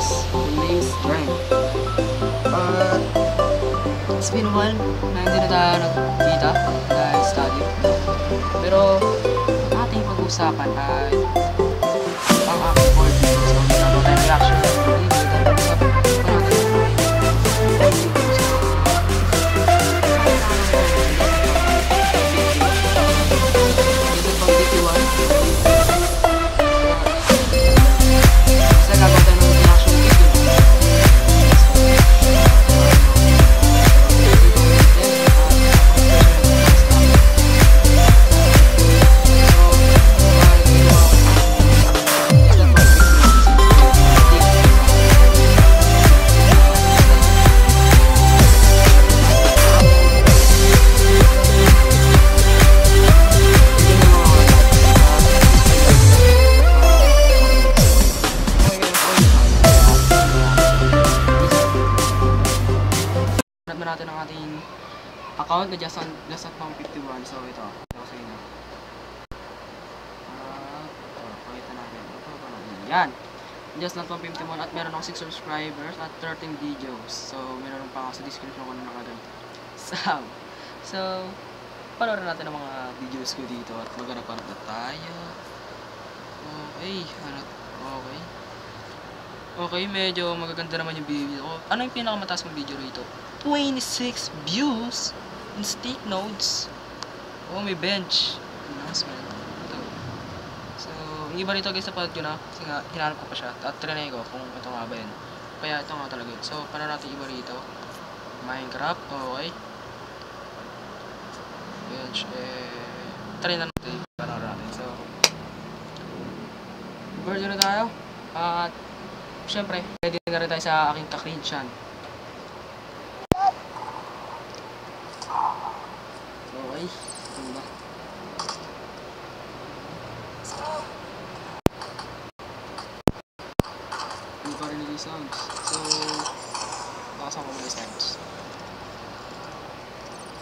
guys, my name's Dren. It's been a while na hindi na tayo nagkita dahil study. Pero ang ating pag-uusapan ay ang aking board game. So, meron tayong reaction ng video dahil pag-usapan pa natin board game. natin ang ating account na just at pang 51. So ito sa inyo. Pakita natin. Yan. Just not pang 51 at meron akong 6 subscribers at 13 videos. So meron pa ako sa description kung ano nakaganto. So panoorin natin ang mga videos ko dito at maghanap-hanap na tayo. Okay, medyo magaganda naman yung video ko. Ano yung pinakamataas kong video rito? 26 views in stick notes. Oh, may bench. Announcement. So, yung iba rito guys sa pad ko na. Kasi nga, hinanap ko pa siya. At trinay ko kung ito nga ba yun. Kaya ito nga talaga yun. So, paano natin iba rito? Minecraft. Okay. Bench. Try na natin. Paano natin. So, version na tayo. At, syempre, ready na rin tayo sa aking kakrinsyan. Okay, ito ba? Hindi pa rin yung sounds. So, nakasama ko mga sounds.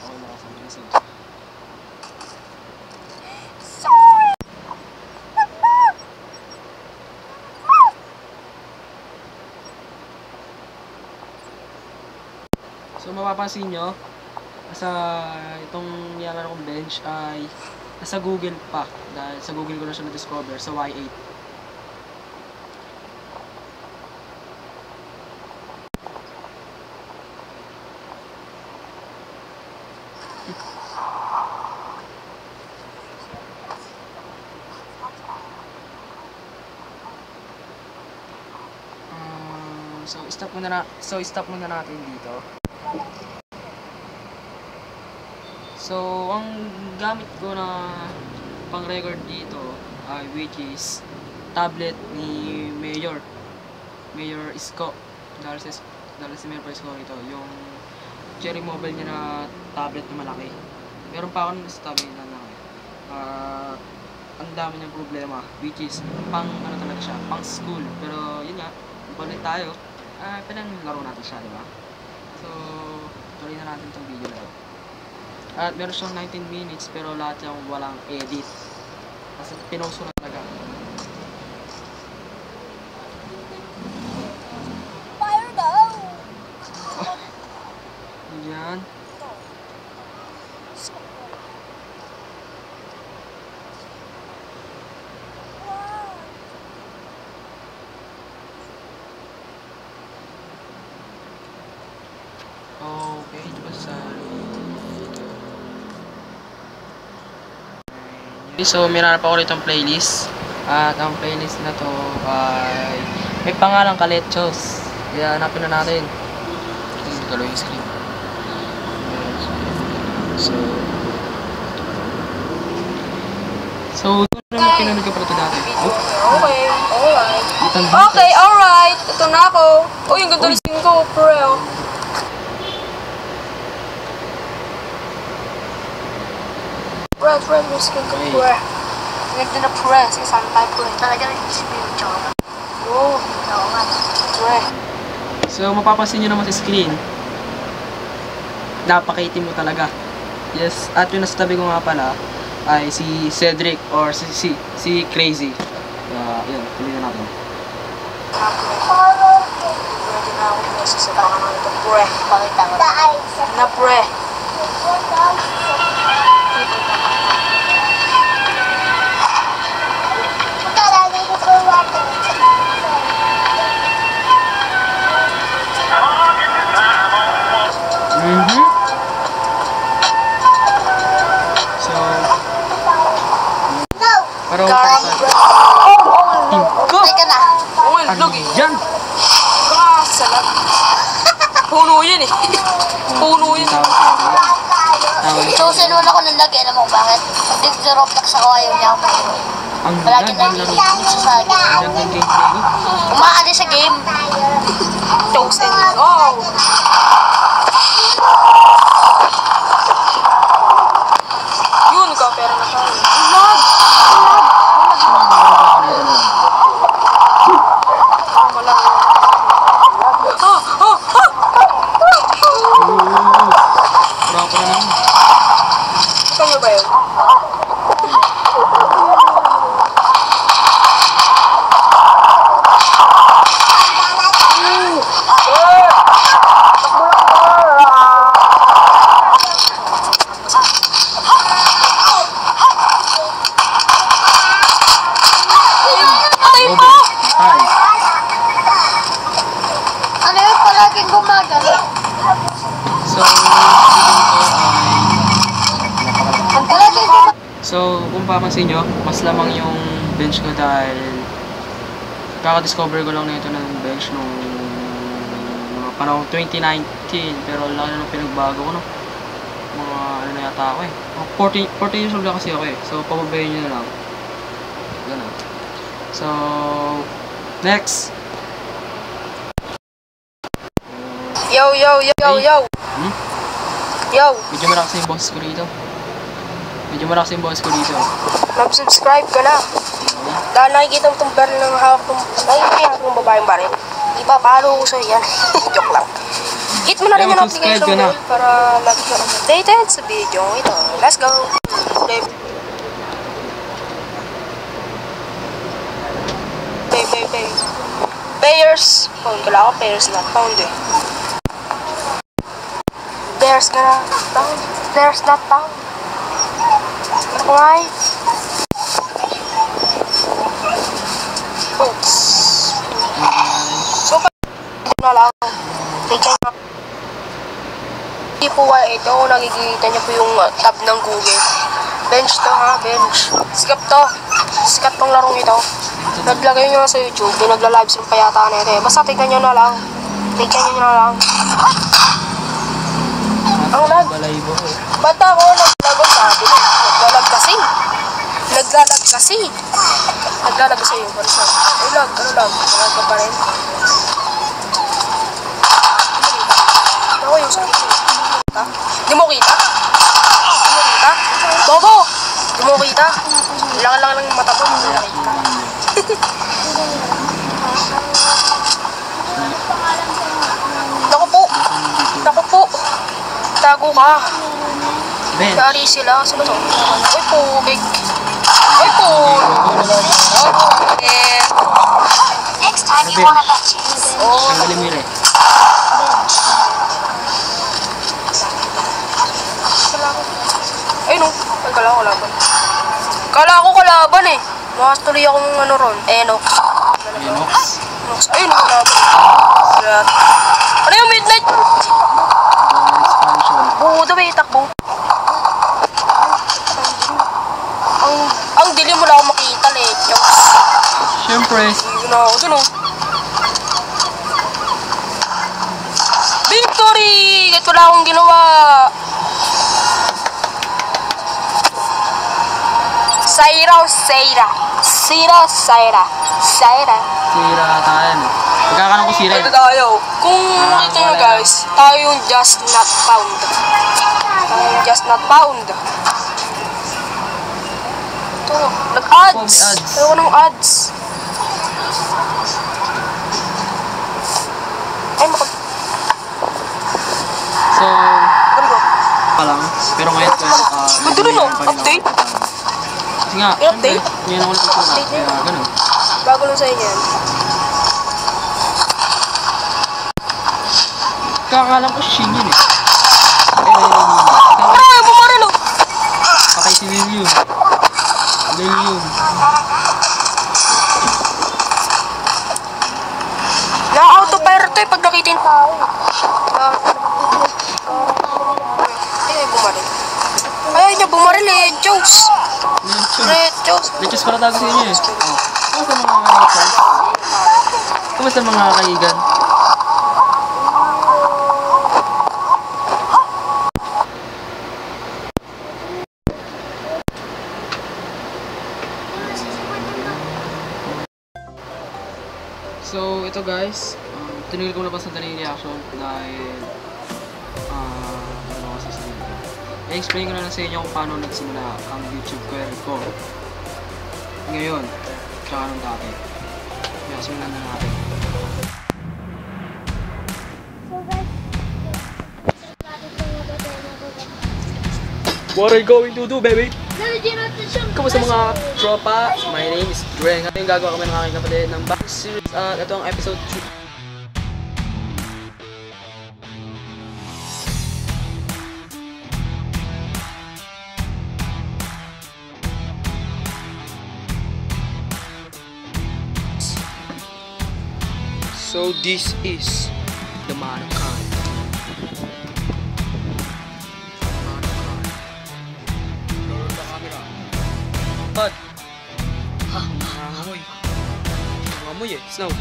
Okay, nakasama mga sounds. So mapapansin nyo, sa itong yaman akong bench ay nasa Google pa. Dahil sa Google ko na siya na-discover, sa Y8. So stop muna natin dito. So, ang gamit ko na pang-record dito ay which is tablet ni Mayor Isko. Dahil si Mayor Isko ito, yung cherry mobile niya na tablet na malaki. Meron pa ako sa tablet na lang. Ang dami niyang problema, which is pang ano talaga siya, pang school. Pero yun nga, balik tayo. Pinanglaro natin siya, di ba? So, tuloy na natin itong video na ito. At meron siyang 19 minutes pero lahat yung walang edit. Kasi pinost ko na talaga. Fire daw! Yan. Okay, ito ba sa so, minarap ako rito ang playlist. At ang playlist na to ay may pangalang Kalechos. Kaya hanapin na natin. Ito galaw yung screen. So ito naman pinanood ko pala ito dati. Okay, alright. Okay, alright. Ito na ako. Uy, yung ganda ng ko, bro. Red skin ko, bro. Ganda na press. Isang tayo press. Talaga nag-isip yung job. Oo, nga. Bro. So mapapansin nyo naman sa screen. Napakaitim mo talaga. Yes, at yung nasa tabi ko nga pala ay si Cedric or si Crazy. Yan, tuloy na natin. na ako beses sa baka ng ito, pre. Pakita mo na, pre. So, pero Teka na. ano yan? Salat. Puno yan eh. Puno yan. Susunod ako ng lagi, alam mo bakit? Pag dito Roblox ako, ayaw niya ako. Ang Palagi nalilipin siya sa akin. gameplay ko. Umaali sa game. Toast and go. Yun, nagkapera na tayo. Kaya ba yun? Ano yun, palaging gumagano? So, so, kung papansin nyo, mas lamang yung bench ko dahil kaka-discover ko lang na ito ng bench nung mga panahon 2019, pero laki na ng pinagbago ko, no? Mga ano na yata ako eh. 40 years old na kasi ako eh. So, pababayin nyo na lang. Ganun. So, next! Yo, yo, yo, yo, yo. Yo. Medyo malakas yung boss ko dito. Mag-subscribe ka na. Dahil nakikita mo itong baril ng hawak ng babaeng baril. Ipapalo ko sa'yo yan. Joke lang. Hit mo na rin yung Mag-subscribe notification ka na. bell para lagi ka updated sa video ito. Let's go. Payers. Kala ko payers not found eh. Players not found. Players not found. Why? Oops. So, na lang. Hindi po ito, nakikita niyo po yung tab ng Google. Bench to ha, bench. Sikat tong larong ito. Naglagay nyo sa YouTube, nagla-live stream pa yata na ito eh. Basta tignan nyo na lang. Ang lag. Ba't ako naglalag sabi? Naglalag kasi. Naglalag sa'yo. Ay lag, ano lag? Naglag ka pa rin. Ako yung sabi ko. Di mo kita? Bobo! Di mo kita? Lang ng mata mo. Di mo kita. Naku po. Tago ka. Dari sila. Sino to? Uy, pubig. Next time you wanna bet cheese. Tanggalin mo yun eh. Ay no. Ay, kala ko kalaban. Kala ko kalaban eh. Makatuloy akong ano ron. Enox. Ay no, kalaban. Ano yung midnight? Budo ba itakbo? Ang dilim mo na ako makita eh. Siyempre. Yun na ako dun oh. Victory! Kahit wala akong ginawa. Sira Tayo no. Pagkakaroon ko sira ito eh. tayo. Kung ito nyo guys, tayo yung just not found. Ito, nag-ads. Tayo ng ads. Ay, So, Ganun ba? pa lang. Pero ngayon ko Magdulo no? Update? Kasi nga, Update? siyempre, ngayon ako nagsusunod. Update na Kaya yun. ganun. Bago lang sa inyo yan. Kakalam ko Shin yun eh. Aray! Bumaril oh! Patay si Lilium. Lilium. Na-auto-fire to eh pag nakita yung tao eh. Ay, bumaril. Ayaw niya bumaril eh. Jokes. Red jokes. Leches para tago sa inyo eh. Kumusta mga kaibigan? Kumusta mga kaibigan? So, ito guys, tinigil ko na pa sa daling reaction dahil ano ako sasabihin ko. I-explain ko na lang sa inyo kung paano nagsimula ang YouTube career ko ngayon, tsaka nung dati. Kaya simulan na natin. What are you going to do, baby? Kamusta mga tropa? My name is Dre. Ngayon gagawa kami ng aking kapatid ng back series at ito ang episode 2. So this is the Manukhan. But, nangangamoy. Nangangamoy eh, Snow.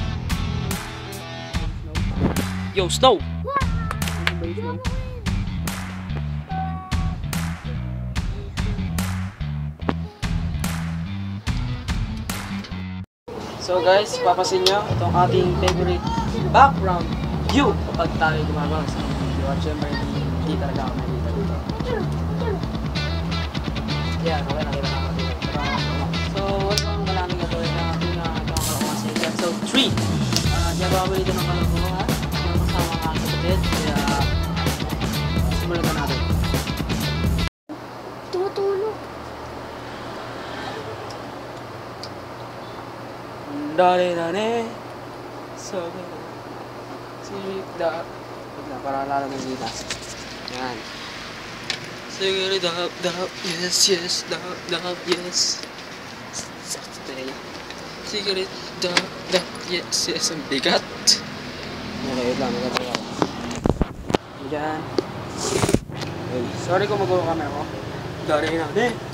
Yo, Snow! So guys, papasin nyo itong ating favorite background view kapag tayo gumagawa sa video. At syempre, hindi talaga ako nakita dito. Yeah, okay, nakita na ako dito. So, what's ang malaming gagawin na ating kakalakuha sa episode 3? Gagawa dito ng kalakuha ng kasama ng aking kapatid. Kaya, simulan na natin. Tumutulog. Dali-dali sabi na sirik-dap. Huwag na, para lalo ng dita. Yan. Sirik-dap-dap. Yes, yes. Dap-dap. Yes. Sakte. Sirik-dap-dap. Yes, yes. Ang bigat. Okay, lang. Magagawa ko. Diyan. Okay. Sorry kung mag-ulo camera ko. Dali-dali.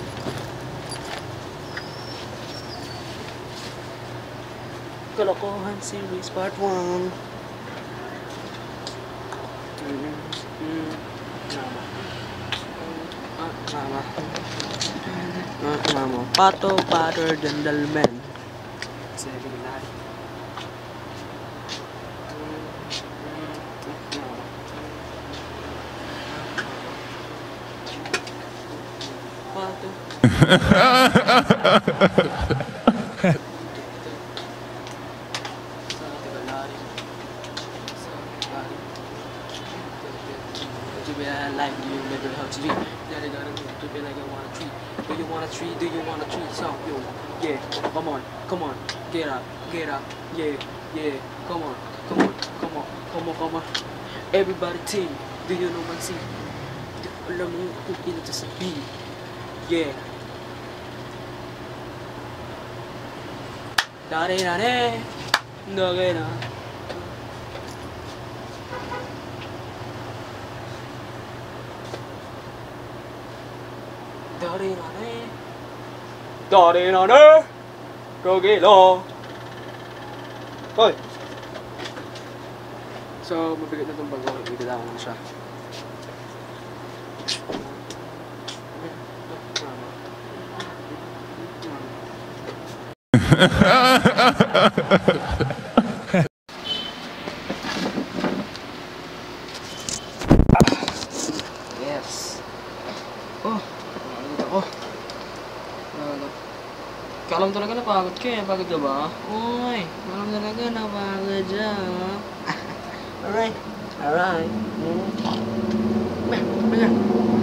Kalokohan series part 1. Mama. Pato, patter, gentleman. Pato. Like you never how to do. Daddy got to be like I want a tree. Do you want a tree? Do you want a tree? So yo, yeah, come on, get up, yeah, come on, come on. Everybody team, do you know my scene? Alam mo kung pinagsasabi. Yeah. Dare. Nagay na. Dare-nane, Rogelo. Hoy! So, mabigat na itong bago. Ibigatan ko na siya. Yes. Oh, pagod ako. Kalam talaga napagod ka eh. Pagod ka ba? Uy, kalam talaga napagod siya. Alright.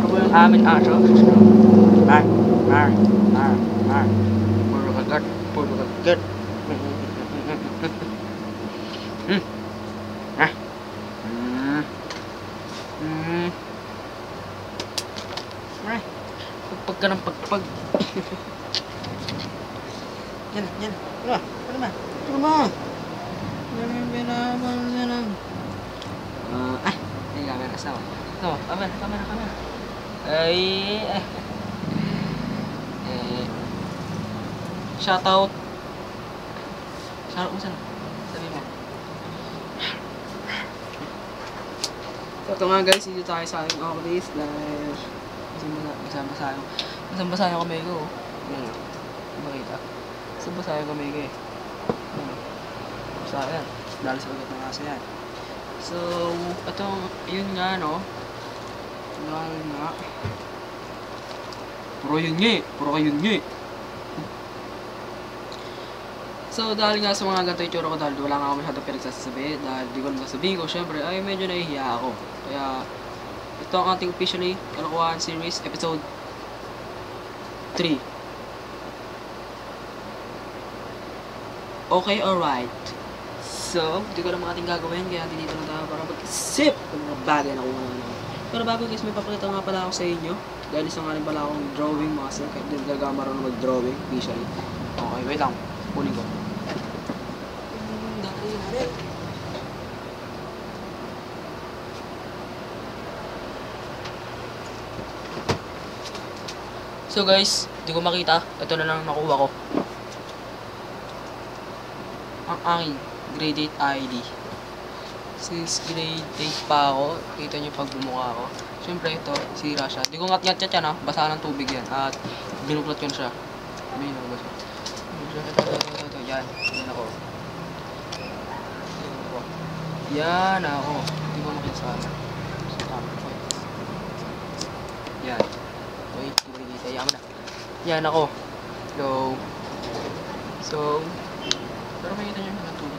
Ako yung aming aso. Puro kagat. Aray. Pagpag ka ng pagpag. Yan. Ano ba? Ano ba? Ano ba? Ay, camera. Sama. Camera. Ay. Shoutout. Shoutout mo sana. Sabi mo. So, ito nga guys, dito tayo sa aking office dahil basang-basa yung kamay ko. Ayan. Makita. Basang-basa yung kamay ko eh. Ayan. Basa yan. Dahil sa ugat ng aso yan. So, itong, yun nga no. Dahil nga. Puro kayo nga eh. So, dahil nga sa mga ganito yung tsura ko, dahil wala nga ako masyadong pinagsasabi, dahil di ko naman sasabihin ko, syempre, ay medyo nahihiya ako. Kaya, ito ang ating officially Kalokohan Series, episode 3. Okay, alright. So, hindi ko naman ating gagawin, kaya dito na tayo para mag-isip ng mga bagay na kung ano. Pero bago guys, may papakita nga pala ako sa inyo. Dahil isang nga rin pala akong drawing master, kahit din talaga marunong mag-drawing, officially. Okay, wait lang. Kunin ko. So guys, hindi ko makita. Ito na lang nakuha ko. Ang aking grade 8 ID. Since grade 8 pa ako, kita nyo pag bumuka ako. Siyempre ito, sira siya. Hindi ko ngat-ngat yan ha. Basa ng tubig yan. At binuklat ko siya. Binuklat siya. Ito. Yan. Yan ako. Yan ako. Hindi ko makita sa akin. Yan. Wait, kaya mo na. Yan ako. So, pero makita nyo yung natulog.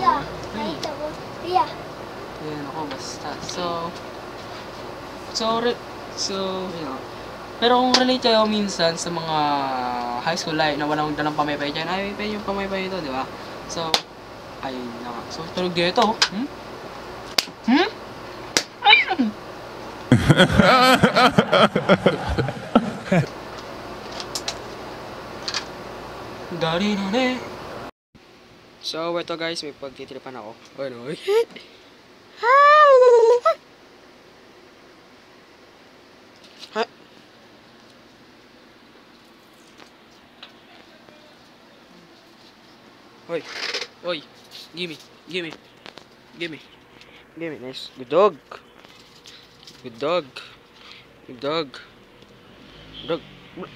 Iya. Yan ako basta. So, you know. Pero kung relate kayo minsan sa mga high school life na walang dalang pamaypay dyan, ay pwede yung pamaypay ito, di ba? So, ayun na nga. So, tulog dito. Dari. So, ito guys, may pagtitiripan ako. Ano? Ha? Oy. Gimme. Nice. Good dog.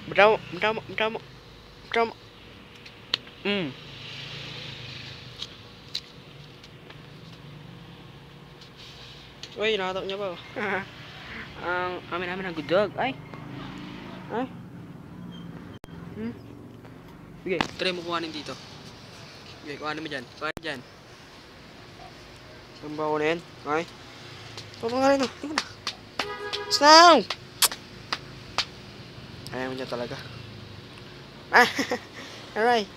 Bravo. Uy, nakatok niya pa. Ang amin ang good dog. Ay. Sige, try mo kuhanin dito. Sige, kuhanin mo dyan. Saan ba ako na yan? Ay. Totoo nga rin o. Tingnan na. Snow! Ayaw mo dyan talaga. Alright.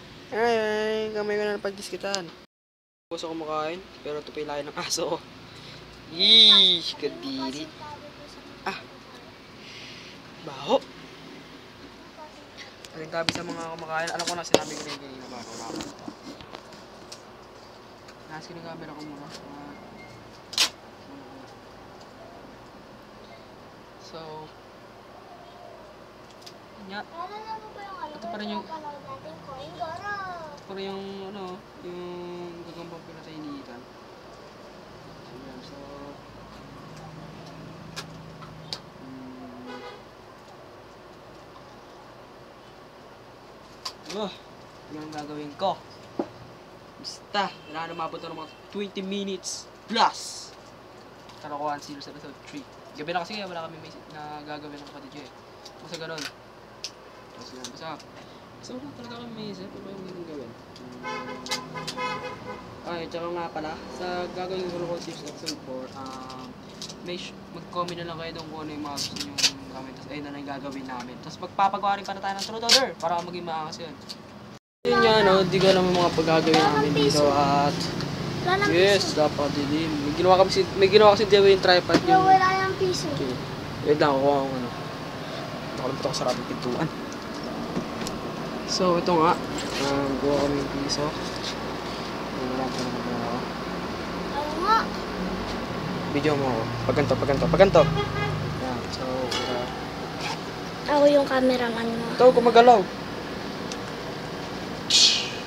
Kamay ko na napagdiskitan. Gusto ko makain, pero ito pa yung lahi ng aso ko. Yee! Kadiri. Baho. Aling tabi sa mga kumakain. Alam ko na sinabi ko rin kanina bago. Nasa yung camera ko muna. So, nya. Ito pa rin yung yung gagambang pinatainitan. So, yun ang gagawin ko. Basta, kailangan na mabot ng mga 20 minutes plus. Kalokohan Series episode 3. Gabi na kasi kaya wala kami may na gagawin ng kapatid ko eh. Basta ganun. Basta wala talaga kami may isip. Ano yung gagawin gawin? Ay, tsaka nga pala, sa gagawin ko Kalokohan Series episode 4, mag-comment na lang kayo doon kung ano yung mga gusto nyo gawin. Tapos ayun na lang yung gagawin namin. Tapos magpapagawa rin pa na tayo ng truth order para maging maangas yun. Yun nga, no? Di ko alam yung mga paggagawin namin dito at yes, dapat dilim. May ginawa kasi Dewa yung tripod yung piso. Okay. Wait lang, kukuha akong ano. Nakalimutan ko sarap yung pintuan. So, ito nga. Kuha kami yung piso. Wala ko na magawa ako. Oo nga. Video mo ako. Pagkanto. Yan. So, Ako yung cameraman mo. ito, gumagalaw.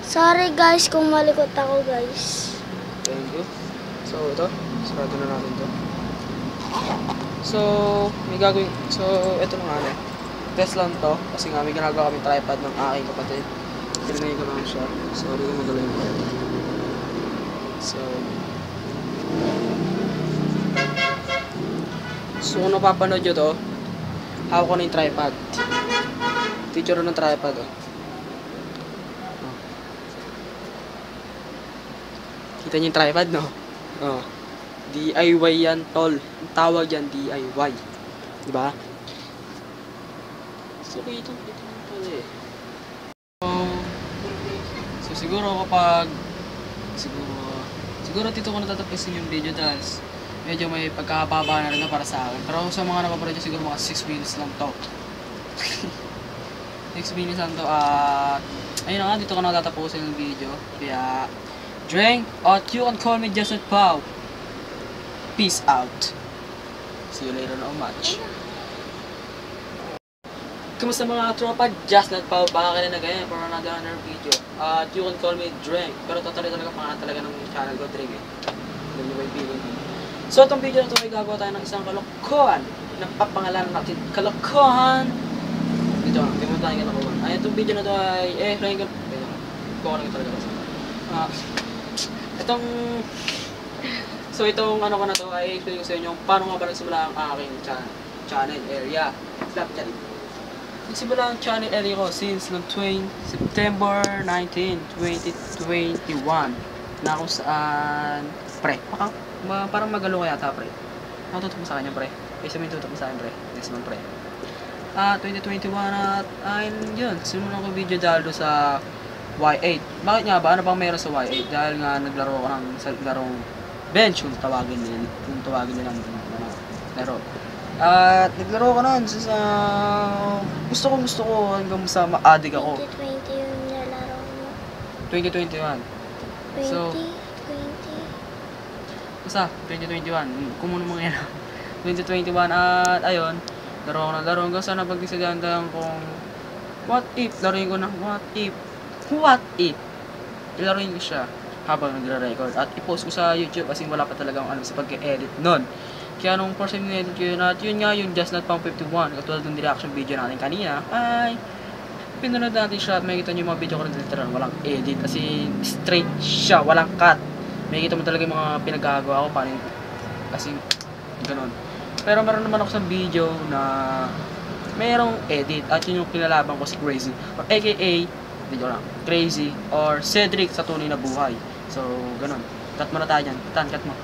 Sorry guys kung malikot ako guys. Thank you. So, ito. Sarado na natin to. So, may gagawin. So, ito na nga na. Test lang to. Kasi nga, may ginagawa kami tripod ng aking kapatid. Tinignan ko lang siya. Sorry kung magalaw yung part. So, kung napapanood nyo to, hawak ko na yung tripod. Picture ng tripod, oh. Kita niyo yung tripod, no? Oh. DIY yan, tol. Ang tawag yan, DIY. Diba? So, kita mo pala eh. So, siguro kapag siguro dito ko natatapusin yung video dahil medyo may pagkakababa na rin na para sa akin. Pero sa mga napapanood nyo, siguro mga 6 minutes lang to. 6 minutes lang to. Ayun na nga, dito ko natatapusin yung video. Kaya, drink, at you can call me Justin Pau. Peace out. See you later on much. Kamusta mga tropa? Justin Pau, baka ka na ganyan for another video. At you can call me Drink. Pero totally talaga pangalan talaga ng channel ko, Drink eh. So, itong video na ito ay gagawa tayo ng isang kalokohan. Napapangalanan natin kalokohan. Dito, hindi mo tayo kalokohan. Ay, itong video na ito ay, Renggan. Kuha lang talaga kasi. So, itong ano ko na ito ay explain ko sa inyo paano nga ba nagsimula ang aking channel area. Snapchat. Nagsimula ang channel area ko since noong September 19, 2021. Na kung saan, pre, parang magalo kaya yata, pre. Natutok mo sa kanya, pre. Isa may tutok mo sa akin, pre. Next month, pre. 2021 at, yun, simulan ko video dahil doon sa Y8. Bakit nga ba? Ano bang meron sa Y8? Dahil nga naglaro ko ng larong bench kung tawagin nilang laro. At naglaro ko nun sa gusto ko hanggang sa ma-addict ako. 2020 yung nalaro mo. 2021. So, 2020. basta 2021. Kumuno mo ngayon. 2021 at ayun, laro ko ng laro hanggang sa napagdisadaan kung what if, laruin ko na what if ilaruin ko siya habang nagre-record at i-post ko sa YouTube kasi wala pa talagang ano sa pag-edit nun. Kaya nung first time na-edit ko yun at yun nga yung Just Not Pang 51 katulad ng reaction video natin kanina ay pinanood natin siya at makikita nyo yung mga video ko rin literal walang edit kasi straight siya, walang cut. Makikita mo talaga yung mga pinagagawa ko paano kasi ganun. Pero meron naman ako sa video na merong edit at yun yung kinalaban ko si Crazy or aka video lang, Crazy or Cedric sa tunay na buhay. So, ganun. Cut mo na tayo dyan. Cut mo.